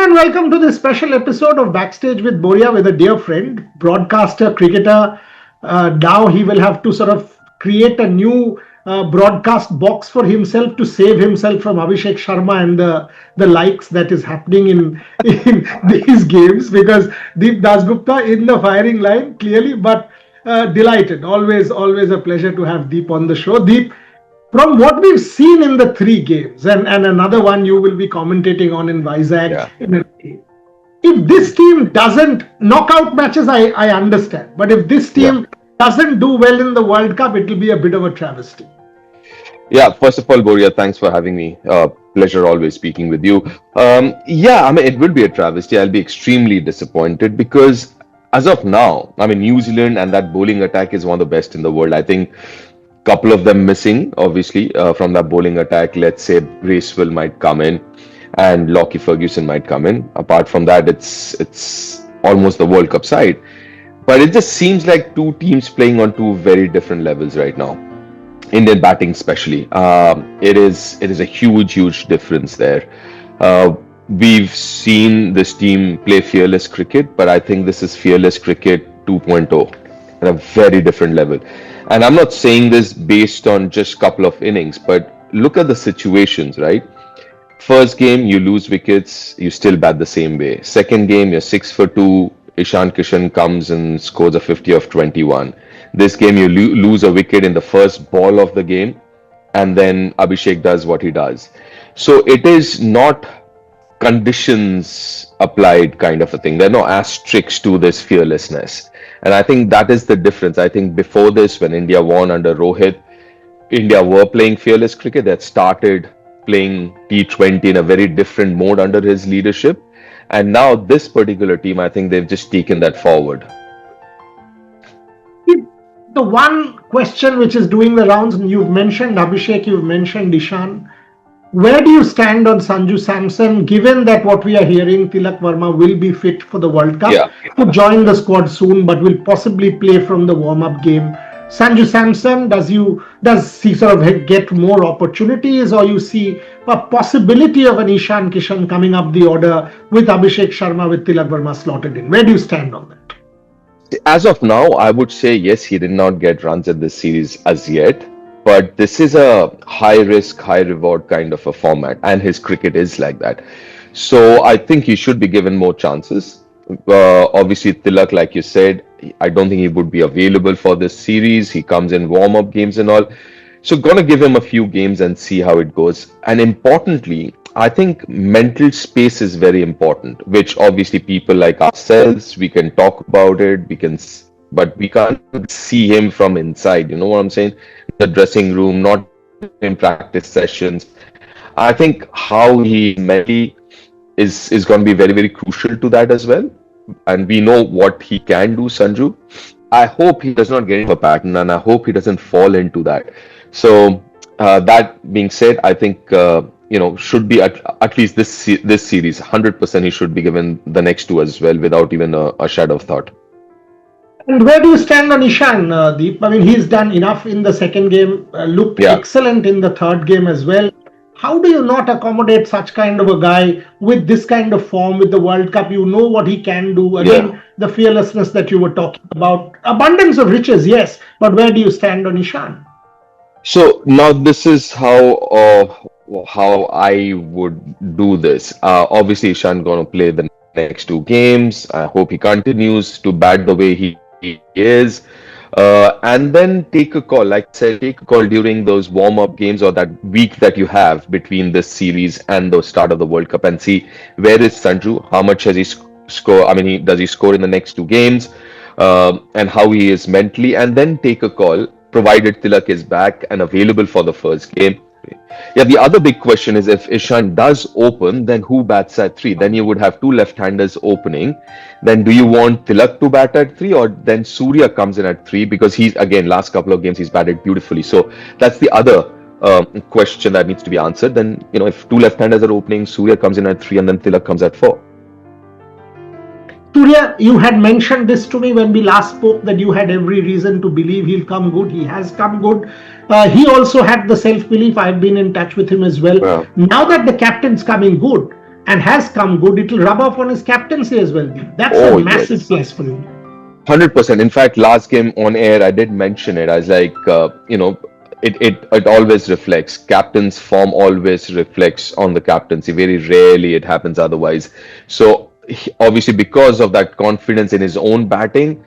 Hello and welcome to this special episode of Backstage with Boria with a dear friend, broadcaster, cricketer. Now he will have to sort of create a new broadcast box for himself to save himself from Abhishek Sharma and the likes that is happening in these games, because Deep Dasgupta in the firing line clearly, but delighted. Always a pleasure to have Deep on the show. Deep, from what we've seen in the three games, and another one you will be commentating on in Vizag, if this team doesn't, knockout matches, I understand. But if this team doesn't do well in the World Cup, it will be a bit of a travesty. Yeah, first of all, Boria, thanks for having me. Pleasure always speaking with you. It will be a travesty. I'll be extremely disappointed because as of now, New Zealand and that bowling attack is one of the best in the world. I think couple of them missing, obviously, from that bowling attack. Let's say Revsportz might come in and Lockie Ferguson might come in. Apart from that, it's almost the World Cup side. But it just seems like two teams playing on two very different levels right now. Indian batting especially. It is a huge difference there. We've seen this team play fearless cricket, but I think this is fearless cricket 2.0 at a very different level. And I'm not saying this based on just a couple of innings, but look at the situations, right? First game, you lose wickets, you still bat the same way. Second game, you're 6 for 2, Ishan Kishan comes and scores a 50 of 21. This game, you lose a wicket in the first ball of the game, and then Abhishek does what he does. So it is not conditions applied kind of a thing. There are no asterisks to this fearlessness. And I think that is the difference. I think before this, when India won under Rohit, India were playing fearless cricket. They had started playing T20 in a very different mode under his leadership. And now this particular team, I think they've just taken that forward. The one question which is doing the rounds, and you've mentioned Abhishek, you've mentioned Ishan. Where do you stand on Sanju Samson, given that what we are hearing, Tilak Varma will be fit for the World Cup, to join the squad soon, but will possibly play from the warm-up game? Sanju Samson, does he sort of get more opportunities, or you see a possibility of an Ishan Kishan coming up the order with Abhishek Sharma, with Tilak Varma slotted in? Where do you stand on that? As of now, I would say yes, he did not get runs in this series as yet. But this is a high risk, high reward kind of a format, and his cricket is like that. So I think he should be given more chances. Obviously, Tilak, like you said, I don't think he would be available for this series. He comes in warm-up games and all. So gonna give him a few games and see how it goes. And importantly, I think mental space is very important, which obviously people like ourselves, we can talk about it, but we can't see him from inside. You know what I'm saying? The dressing room, not in practice sessions. I think how he mentally is going to be very crucial to that as well. And we know what he can do, Sanju. I hope he does not get into a pattern, and I hope he doesn't fall into that. So that being said, I think should be at least this series 100%. He should be given the next two as well, without even a shadow of thought. And where do you stand on Ishan, Deep? He's done enough in the second game, looked excellent in the third game as well. How do you not accommodate such kind of a guy with this kind of form with the World Cup? You know what he can do. Again, the fearlessness that you were talking about. Abundance of riches, yes. But where do you stand on Ishan? So now this is how I would do this. Obviously, Ishan going to play the next two games. I hope he continues to bat the way he is, and then take a call. Like I said, take a call during those warm-up games or that week that you have between this series and the start of the World Cup, and see where is Sanju, how much has he scored. Does he score in the next two games, and how he is mentally, and then take a call, provided Tilak is back and available for the first game. Yeah, the other big question is, if Ishan does open, then who bats at 3? Then you would have two left-handers opening. Then do you want Tilak to bat at 3, or then Surya comes in at 3? Because he's, again, last couple of games he's batted beautifully. So that's the other question that needs to be answered. Then, if two left-handers are opening, Surya comes in at 3 and then Tilak comes at 4. Surya, you had mentioned this to me when we last spoke, that you had every reason to believe he'll come good. He has come good. He also had the self-belief. I've been in touch with him as well. Now that the captain's coming good, and has come good, it will rub off on his captaincy as well. That's a Oh massive yes. plus for him. 100%. In fact, last game on air, I did mention it. I was like, it always reflects. Captain's form always reflects on the captaincy. Very rarely it happens otherwise. So obviously, because of that confidence in his own batting,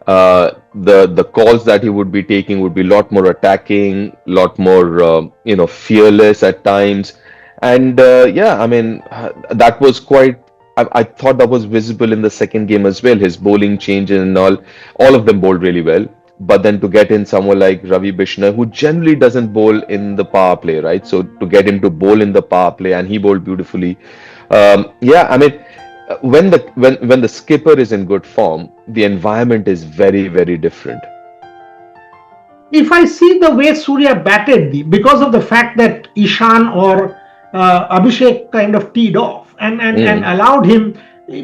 the calls that he would be taking would be a lot more attacking, lot more fearless at times, and yeah, I mean that was quite. I thought that was visible in the second game as well. His bowling change and all of them bowled really well. But then to get in someone like Ravi Bishnoi, who generally doesn't bowl in the power play, right? So to get him to bowl in the power play, and he bowled beautifully. Yeah, I mean, when the skipper is in good form, the environment is very different. If I see the way Surya batted, because of the fact that Ishan or Abhishek kind of teed off and Mm, allowed him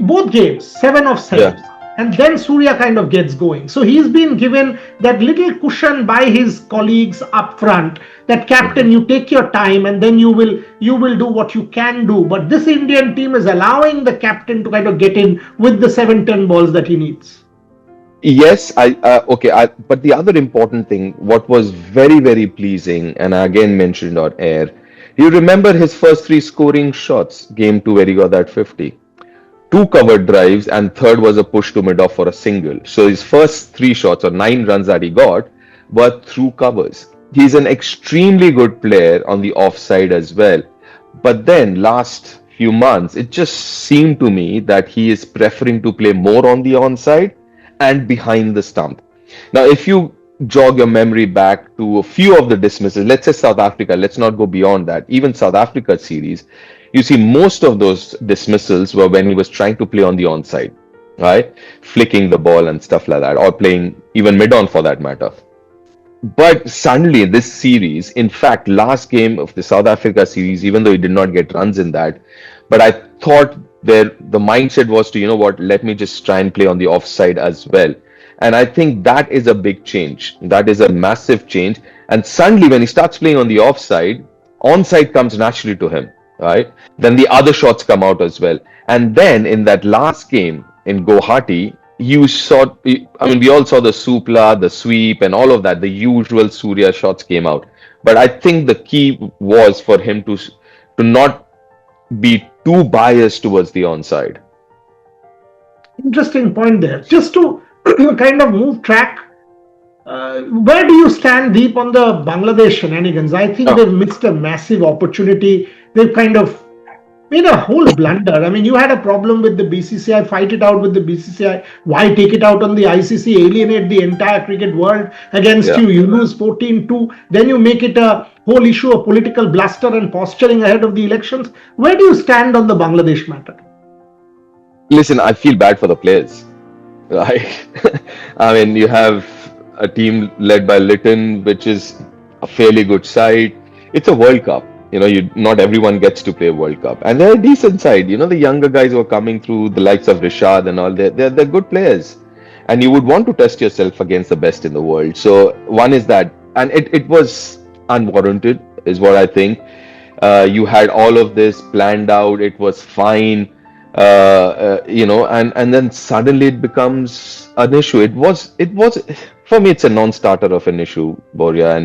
both games, 7 of 7. yeah. And then Surya kind of gets going. So he's been given that little cushion by his colleagues up front. That captain, Mhm. you take your time and then you will do what you can do. But this Indian team is allowing the captain to kind of get in with the 7-10 balls that he needs. Yes, okay. But the other important thing, what was very pleasing, and I again mentioned on air, you remember his first three scoring shots, game two, where he got that 50. Two covered drives, and third was a push to mid off for a single. So his first three shots or 9 runs that he got were through covers. He's an extremely good player on the offside as well. But then last few months, it just seemed to me that he is preferring to play more on the onside and behind the stump. Now, if you jog your memory back to a few of the dismisses, let's say South Africa, let's not go beyond that. Even South Africa series, you see most of those dismissals were when he was trying to play on the onside, right? Flicking the ball and stuff like that, or playing even mid on for that matter. But suddenly, this series, in fact, last game of the South Africa series, even though he did not get runs in that, but I thought the mindset was to, you know what, let me just try and play on the offside as well. And I think that is a big change. That is a massive change. And suddenly, when he starts playing on the offside, onside comes naturally to him, right? Then the other shots come out as well. And then in that last game in Guwahati, you saw, I mean, we all saw the supla, the sweep, and all of that. The usual Surya shots came out. But I think the key was for him to not be too biased towards the onside. Interesting point there. Just to kind of move track, where do you stand deep on the Bangladesh shenanigans? I think Oh, they've missed a massive opportunity. They've kind of made a whole blunder. I mean, you had a problem with the BCCI, fight it out with the BCCI. Why take it out on the ICC, alienate the entire cricket world against yeah. you? You lose 14-2, then you make it a whole issue of political bluster and posturing ahead of the elections. Where do you stand on the Bangladesh matter? Listen, I feel bad for the players, right? I mean, you have a team led by Lytton, which is a fairly good side. It's a World Cup. You know, you not everyone gets to play World Cup, and they're a decent side. You know, the younger guys who are coming through, the likes of Rishad and all, they're good players, and you would want to test yourself against the best in the world. So one is that, and it was unwarranted, is what I think. You had all of this planned out. It was fine, and then suddenly it becomes an issue. It was for me. It's a non-starter of an issue, Boria,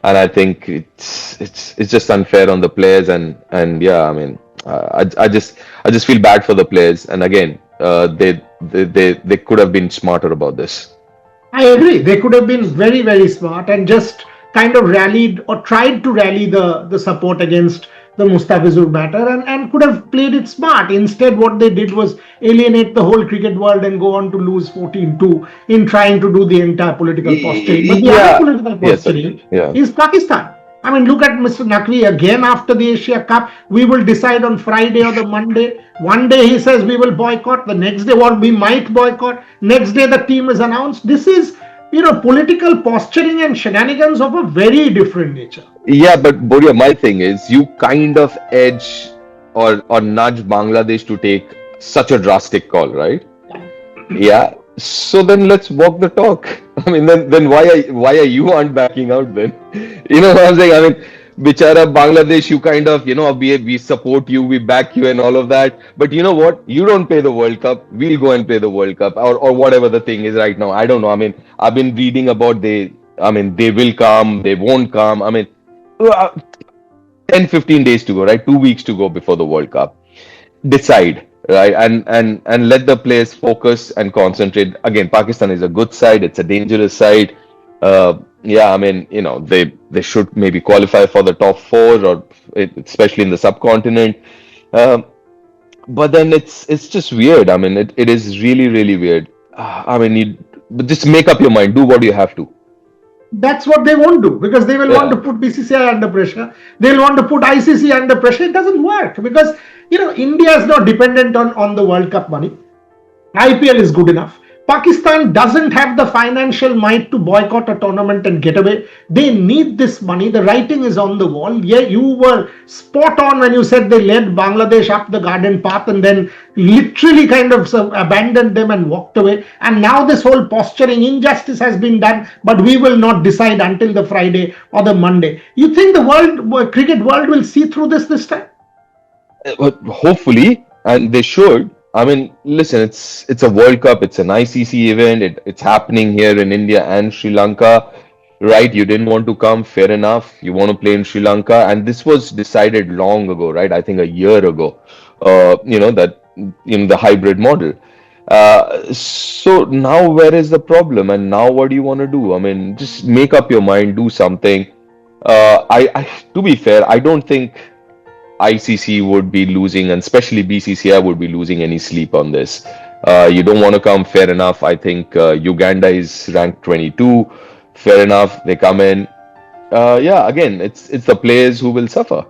and I think it's just unfair on the players, and yeah, I mean, I just feel bad for the players, and again, they could have been smarter about this. I agree. They could have been very smart and just kind of rallied or tried to rally the support against the Mustafizur matter and could have played it smart. Instead, what they did was alienate the whole cricket world and go on to lose 14-2 in trying to do the entire political posturing. But the other Yeah, political yes, sir. posturing Yeah. is Pakistan. I mean, look at Mr. Naqvi again after the Asia Cup. We will decide on Friday or the Monday. One day he says we will boycott. The next day, what we might boycott. Next day, the team is announced. This is, political posturing and shenanigans of a very different nature. Yeah, but Boria, my thing is you kind of edge or nudge Bangladesh to take such a drastic call, right? Yeah. So then let's walk the talk. I mean, then why are you aren't backing out then? You know what I'm saying? I mean, Bichara Bangladesh, you kind of, we support you, we back you and all of that. But you know what? You don't play the World Cup. We'll go and play the World Cup or whatever the thing is right now. I don't know. I mean, I've been reading about they will come, they won't come. I mean, uh, 10, 15 days to go, right? 2 weeks to go before the World Cup. Decide, right? And let the players focus and concentrate. Again, Pakistan is a good side. It's a dangerous side. Yeah, I mean, they should maybe qualify for the top four, or especially in the subcontinent. Um, but then it's just weird. I mean, it is really really weird. I mean, but just make up your mind. Do what you have to. That's what they won't do, because they will want Yeah. to put BCCI under pressure. They'll want to put ICC under pressure. It doesn't work, because India is not dependent on the World Cup money. IPL is good enough. Pakistan doesn't have the financial might to boycott a tournament and get away. They need this money. The writing is on the wall. Yeah, you were spot on when you said they led Bangladesh up the garden path and then literally kind of abandoned them and walked away. And now this whole posturing, injustice has been done, but we will not decide until the Friday or the Monday. You think the cricket world will see through this time? But hopefully, and they should. I mean, listen, it's a World Cup, it's an ICC event, it's happening here in India and Sri Lanka, right? You didn't want to come, fair enough. You want to play in Sri Lanka, and this was decided long ago, right? I think a year ago. That the hybrid model. So now where is the problem? And now what do you want to do? I mean, just make up your mind, do something. To be fair, I don't think ICC would be losing, and especially BCCI would be losing any sleep on this. You don't want to come, fair enough. I think Uganda is ranked 22. Fair enough, they come in. Yeah, again, it's the players who will suffer.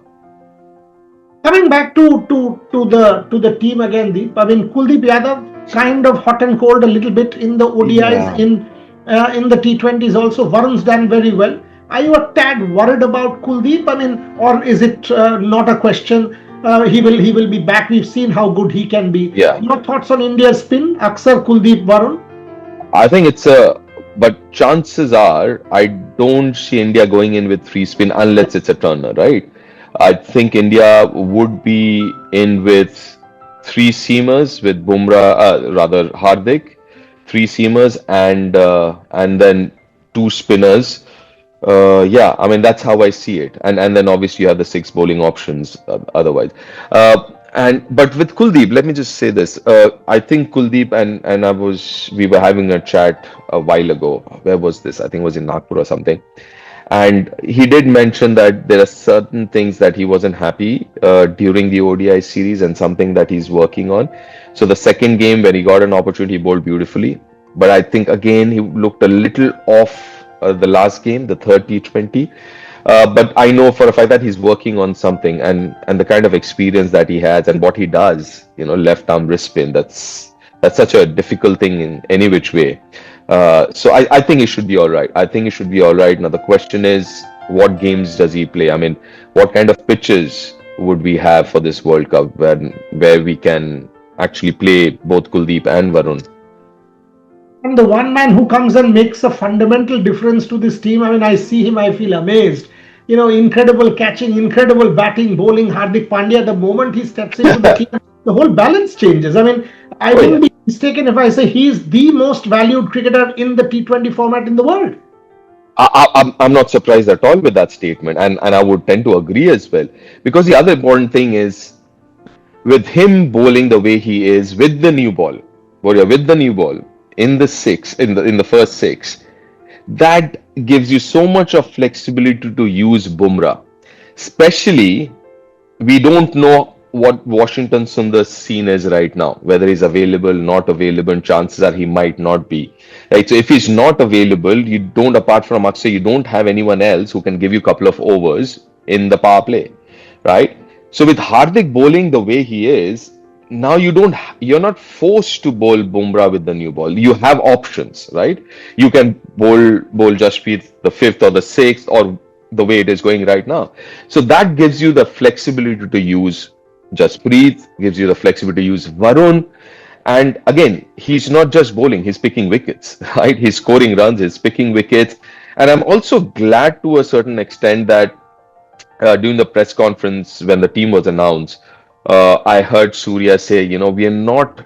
Coming back to the team again, Deep. I mean, Kuldeep Yadav kind of hot and cold a little bit in the ODIs, Yeah. in the T20s also. Varun's done very well. Are you a tad worried about Kuldeep? I mean, or is it not a question? He will be back. We've seen how good he can be. Yeah. Your thoughts on India's spin? Aksar, Kuldeep, Varun? I think but chances are, I don't see India going in with three spin unless it's a turner, right? I think India would be in with three seamers with Bumrah, rather Hardik, three seamers and then two spinners. Yeah, I mean that's how I see it, and then obviously you have the six bowling options otherwise. And but with Kuldeep, let me just say this. I think Kuldeep and we were having a chat a while ago. Where was this? I think it was in Nagpur or something. And he did mention that there are certain things that he wasn't happy during the ODI series and something that he's working on. So the second game when he got an opportunity, he bowled beautifully. But I think again he looked a little off the last game, the third T20. But I know for a fact that he's working on something, and the kind of experience that he has and what he does, left arm wrist spin. That's such a difficult thing in any which way. So I think he should be all right. I think he should be all right. Now the question is, what games does he play? I mean, what kind of pitches would we have for this World Cup where we can actually play both Kuldeep and Varun? And the one man who comes and makes a fundamental difference to this team, I mean, I see him, I feel amazed. Incredible catching, incredible batting, bowling, Hardik Pandya. The moment he steps into the team, the whole balance changes. I mean, I Oh wouldn't yeah. be mistaken if I say he's the most valued cricketer in the T20 format in the world. I'm not surprised at all with that statement, and I would tend to agree as well. Because the other important thing is with him bowling the way he is with the new ball, Boria, with the new ball in the first six, that gives you so much of flexibility to use Bumrah. Especially, we don't know what Washington Sundar's scene is right now, whether he's available, not available, and chances are he might not be. Right. So if he's not available, you don't, apart from Akshay, you don't have anyone else who can give you a couple of overs in the power play. Right. So with Hardik bowling the way he is, now you're not forced to bowl Bumrah with the new ball. You have options, right? You can bowl Jasprit the fifth or the sixth, or the way it is going right now. So that gives you the flexibility to use Jasprit, gives you the flexibility to use Varun. And again, he's not just bowling, he's picking wickets, right? He's scoring runs, he's picking wickets. And I'm also glad to a certain extent that during the press conference when the team was announced, I heard Surya say, we are not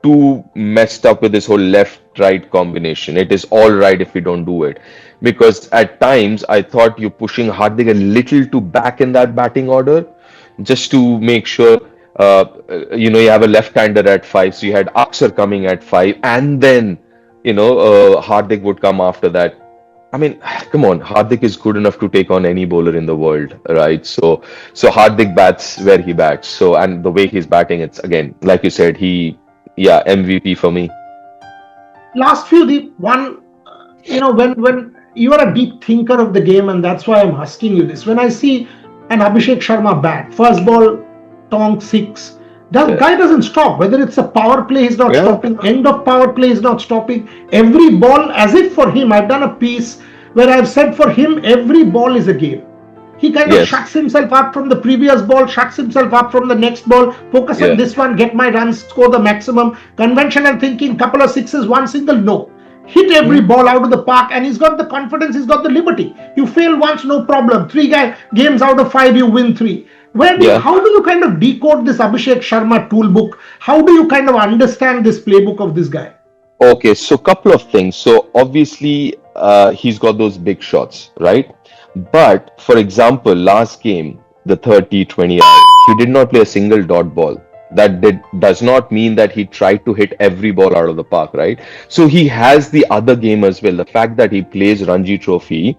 too messed up with this whole left-right combination. It is all right if we don't do it. Because at times I thought you're pushing Hardik a little too back in that batting order, just to make sure you have a left-hander at five. So you had Akshar coming at five, and then Hardik would come after that. I mean, come on, Hardik is good enough to take on any bowler in the world, right? So Hardik bats where he bats. So, and the way he's batting, it's again, like you said, yeah, MVP for me. Last few, the one, when you are a deep thinker of the game, and that's why I'm asking you this. When I see an Abhishek Sharma bat, first ball, tong six, the guy doesn't stop. Whether it's a power play, he's not stopping. End of power play, he's not stopping. Every ball, as if for him, I've done a piece where I've said for him, every ball is a game. He kind of shuts himself up from the previous ball, shuts himself up from the next ball, focus on this one, get my runs, score the maximum. Conventional thinking, couple of sixes, one single, no. Hit every ball out of the park, and he's got the confidence, he's got the liberty. You fail once, no problem. Games out of 5, you win 3. How do you kind of decode this Abhishek Sharma toolbook? How do you kind of understand this playbook of this guy? Okay, so couple of things. So obviously, he's got those big shots, right? But for example, last game, the third T20I, he did not play a single dot ball. Does not mean that he tried to hit every ball out of the park, right? So he has the other game as well. The fact that he plays Ranji Trophy,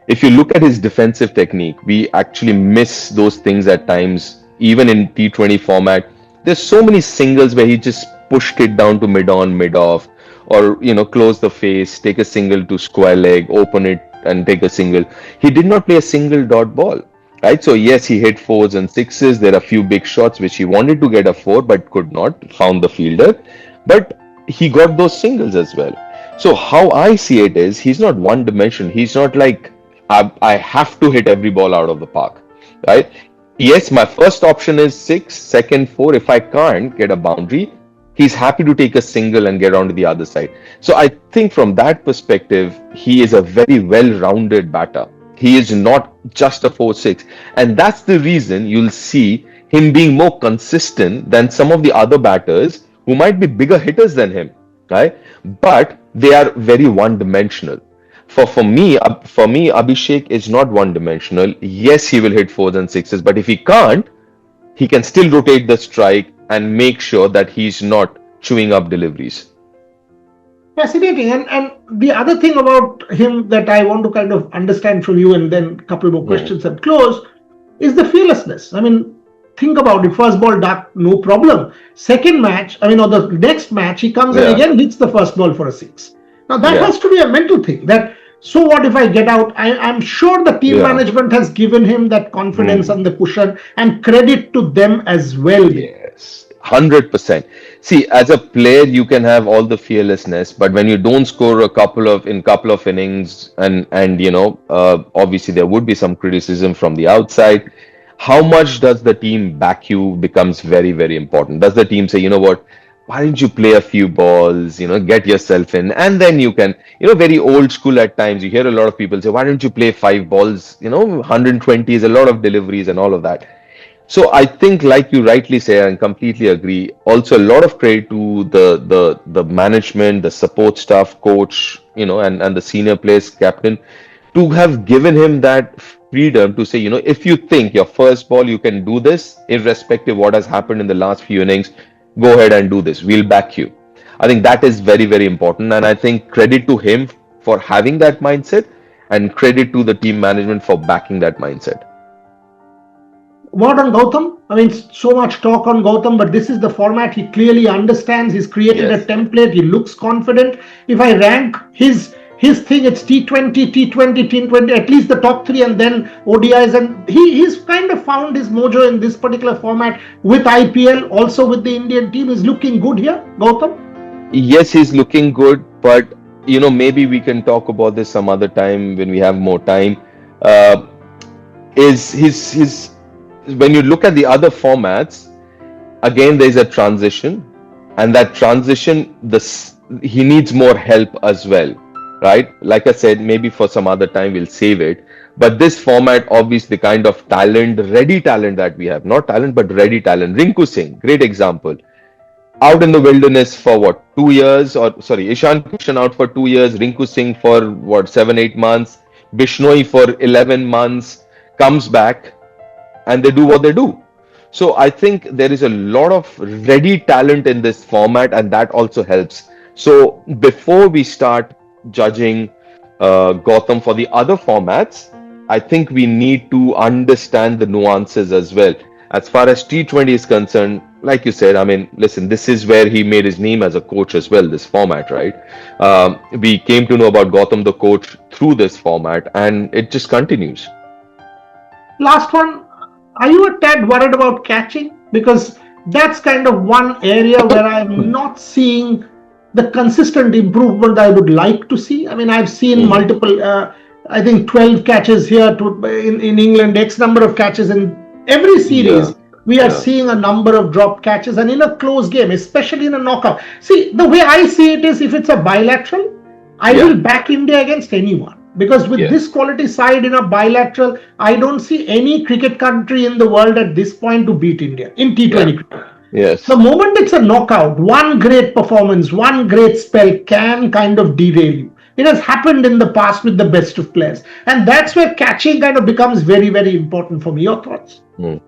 if you look at his defensive technique, we actually miss those things at times, even in T20 format. There's so many singles where he just pushed it down to mid on, mid off, or close the face, take a single to square leg, open it and take a single. He did not play a single dot ball, right? So yes, he hit fours and sixes. There are a few big shots which he wanted to get a four but could not, found the fielder, but he got those singles as well. So how I see it is, he's not one dimension. He's not like, I have to hit every ball out of the park, right? Yes, my first option is six, second four. If I can't get a boundary, he's happy to take a single and get on to the other side. So I think from that perspective, he is a very well-rounded batter. He is not just a 4-6. And that's the reason you'll see him being more consistent than some of the other batters who might be bigger hitters than him, right? But they are very one-dimensional. For me, Abhishek is not one-dimensional. Yes, he will hit fours and sixes, but if he can't, he can still rotate the strike and make sure that he's not chewing up deliveries. Fascinating. And the other thing about him that I want to kind of understand from you, and then a couple more questions and close, is the fearlessness. I mean, think about it. First ball duck, no problem. Second match, or the next match, he comes and again hits the first ball for a six. Now that has to be a mental thing. So what if I get out? I'm sure the team management has given him that confidence and the cushion, and credit to them as well. Yes, 100%. See, as a player, you can have all the fearlessness, but when you don't score a couple of innings, and obviously there would be some criticism from the outside. How much does the team back you becomes very, very important. Does the team say, you know what? Why don't you play a few balls, get yourself in, and then you can, very old school at times. You hear a lot of people say, why don't you play 5 balls? 120 is a lot of deliveries and all of that. So I think, like you rightly say, and completely agree, also a lot of credit to the management, the support staff, coach, and the senior players, captain, to have given him that freedom to say, if you think your first ball, you can do this, irrespective of what has happened in the last few innings, go ahead and do this. We'll back you. I think that is very, very important. And I think credit to him for having that mindset, and credit to the team management for backing that mindset. What on Gautam? I mean, so much talk on Gautam, but this is the format he clearly understands. He's created a template. He looks confident. If I rank his thing, it's T20, T20, at least the top 3, and then ODIs. And he's kind of found his mojo in this particular format with IPL, also with the Indian team. Is looking good here, Gautam? Yes, he's looking good, but maybe we can talk about this some other time when we have more time. Is his when you look at the other formats, again there's a transition, and that transition, he needs more help as well, right? Like I said, maybe for some other time we'll save it. But this format, obviously, the kind of talent, ready talent that we have, not talent, but ready talent. Rinku Singh, great example. Out in the wilderness for what, 2 years? Or sorry, Ishan Kishan out for 2 years, Rinku Singh for what, 7, 8 months, Bishnoi for 11 months, comes back and they do what they do. So I think there is a lot of ready talent in this format, and that also helps. So before we start judging Gautam for the other formats, I think we need to understand the nuances as well. As far as T20 is concerned, like you said, I mean, listen, this is where he made his name as a coach as well, this format, right? We came to know about Gautam, the coach, through this format, and it just continues. Last one, are you a tad worried about catching? Because that's kind of one area where I'm not seeing the consistent improvement I would like to see. I mean, I've seen Mm. multiple, I think 12 catches here in England, X number of catches in every Yeah, series. We are yeah, seeing a number of dropped catches, and in a close game, especially in a knockout. See, the way I see it is, if it's a bilateral, I yeah, will back India against anyone. Because with this yes, quality side in a bilateral, I don't see any cricket country in the world at this point to beat India in yeah, T20 cricket. The yes. moment it's a knockout, one great performance, one great spell can kind of derail you. It has happened in the past with the best of players. And that's where catching kind of becomes very, very important for me. Your thoughts? Mm.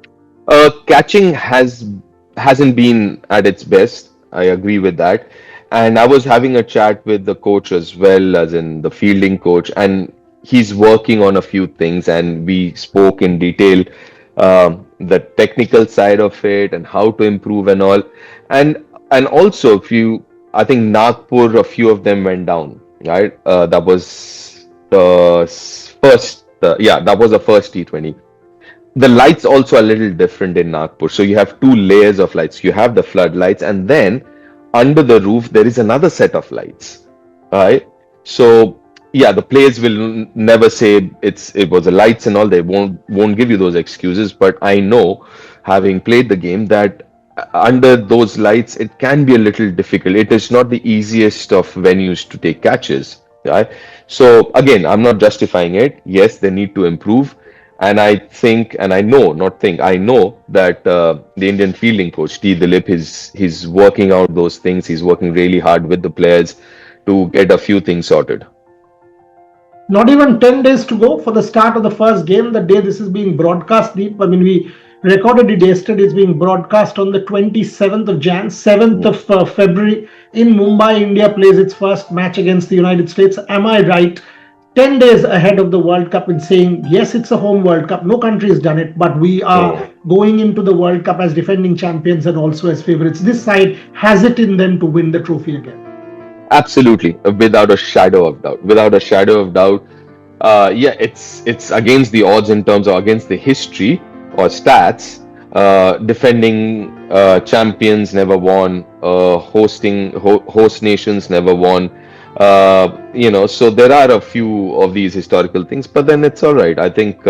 Catching hasn't been at its best. I agree with that. And I was having a chat with the coach as well, as in the fielding coach, and he's working on a few things. And we spoke in detail the technical side of it and how to improve and all. And also, if you, I think Nagpur, a few of them went down, right? That was the first, yeah, that was the first T20. The lights also a little different in Nagpur. So you have two layers of lights. You have the floodlights, and then under the roof there is another set of lights. Right? So yeah, the players will never say it was the lights and all. They won't give you those excuses. But I know, having played the game, that under those lights it can be a little difficult. It is not the easiest of venues to take catches. Right? So again, I'm not justifying it. Yes, they need to improve. And I think, and I know, not think, I know that the Indian fielding coach, T. Dilip, he's working out those things. He's working really hard with the players to get a few things sorted. Not even 10 days to go for the start of the first game, the day this is being broadcast. Deep. I mean, we recorded it yesterday. It's being broadcast on the 27th of Jan, 7th Mm. of February in Mumbai. India plays its first match against the United States. Am I right? 10 days ahead of the World Cup in saying, yes, it's a home World Cup. No country has done it, but we are going into the World Cup as defending champions and also as favorites. This side has it in them to win the trophy again. Absolutely, without a shadow of doubt. Without a shadow of doubt. Yeah, it's against the odds in terms of against the history or stats. Defending champions never won. Host nations never won. So there are a few of these historical things, but then it's all right. I think,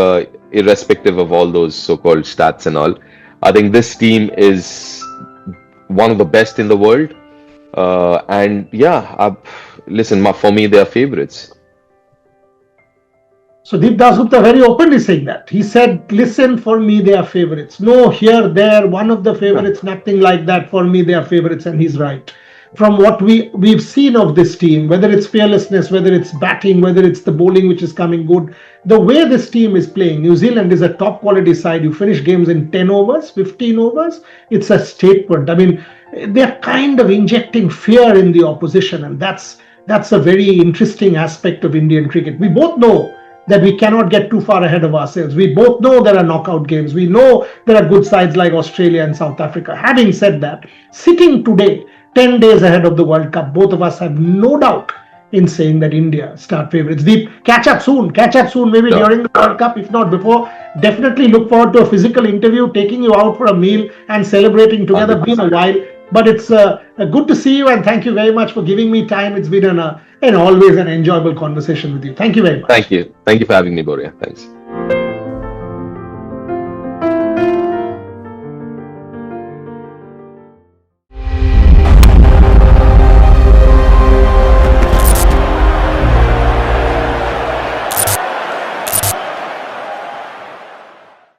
irrespective of all those so-called stats and all, I think this team is one of the best in the world. And yeah, listen, for me, they are favorites. So Deep Dasgupta very openly saying that. He said, listen, for me, they are favorites. No, here, there, one of the favorites, nothing like that. For me, they are favorites, and he's right. From what we've seen of this team, whether it's fearlessness, whether it's batting, whether it's the bowling, which is coming good, the way this team is playing, New Zealand is a top quality side. You finish games in 10 overs, 15 overs, it's a statement. I mean, they're kind of injecting fear in the opposition, and that's a very interesting aspect of Indian cricket. We both know that we cannot get too far ahead of ourselves. We both know there are knockout games. We know there are good sides like Australia and South Africa. Having said that, sitting today, 10 days ahead of the World Cup, both of us have no doubt in saying that India start favorites. Deep, catch up soon, maybe Sure. during the World Cup, if not before. Definitely look forward to a physical interview, taking you out for a meal and celebrating together. Been a while, but it's good to see you, and thank you very much for giving me time. It's been an always an enjoyable conversation with you. Thank you very much. Thank you. Thank you for having me, Boria. Thanks.